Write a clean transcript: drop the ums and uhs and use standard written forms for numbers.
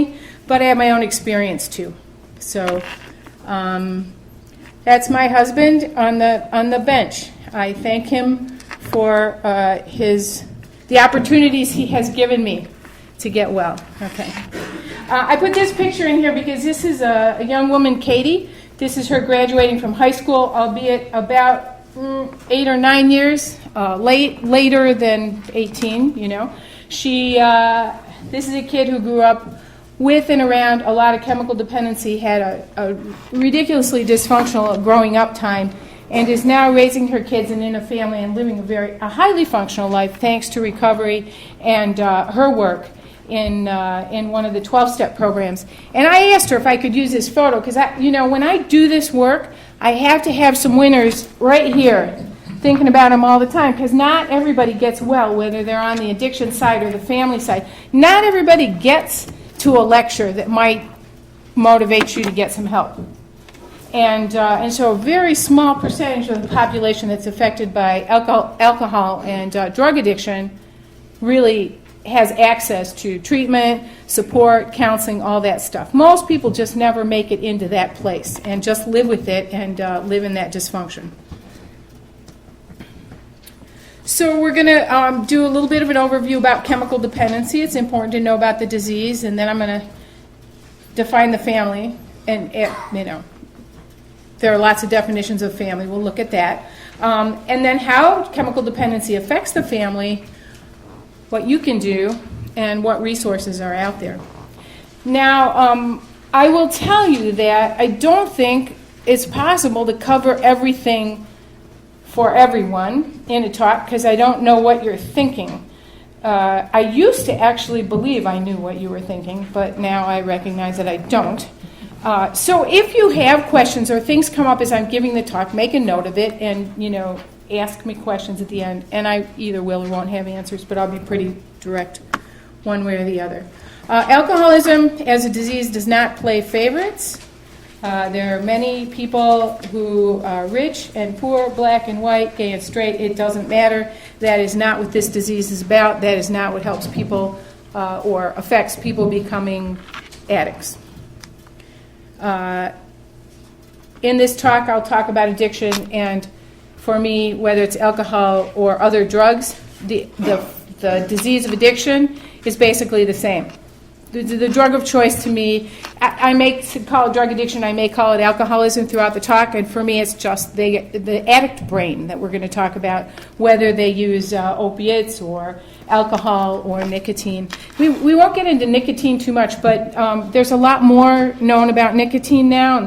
family, but I have my own experience too. So that's my husband on the bench. I thank him for the opportunities he has given me to get well. Okay. I put this picture in here because this is a young woman, Katie. This is her graduating from high school, albeit about 8 or 9 years later than 18, you know. This is a kid who grew up with and around a lot of chemical dependency, had a ridiculously dysfunctional growing up time, and is now raising her kids and in a family and living a highly functional life thanks to recovery and her work in one of the 12-step programs. And I asked her if I could use this photo because, when I do this work, I have to have some winners right here, thinking about them all the time, because not everybody gets well, whether they're on the addiction side or the family side. Not everybody gets to a lecture that might motivate you to get some help. And so a very small percentage of the population that's affected by alcohol and drug addiction really has access to treatment, support, counseling, all that stuff. Most people just never make it into that place and just live with it and live in that dysfunction. So we're going to do a little bit of an overview about chemical dependency. It's important to know about the disease, and then I'm going to define the family. And there are lots of definitions of family. We'll look at that. And then how chemical dependency affects the family, what you can do, and what resources are out there. Now, I will tell you that I don't think it's possible to cover everything for everyone in a talk because I don't know what you're thinking. I used to actually believe I knew what you were thinking, but now I recognize that I don't. So if you have questions or things come up as I'm giving the talk, make a note of it and, ask me questions at the end. And I either will or won't have answers, but I'll be pretty direct one way or the other. Alcoholism as a disease does not play favorites. There are many people who are rich and poor, black and white, gay and straight. It doesn't matter. That is not what this disease is about. That is not what helps people or affects people becoming addicts. In this talk, I'll talk about addiction, and for me, whether it's alcohol or other drugs, the disease of addiction is basically the same. The drug of choice to me, I may call it drug addiction, I may call it alcoholism throughout the talk, and for me it's just the addict brain that we're going to talk about, whether they use opiates or alcohol or nicotine. We won't get into nicotine too much, but there's a lot more known about nicotine now.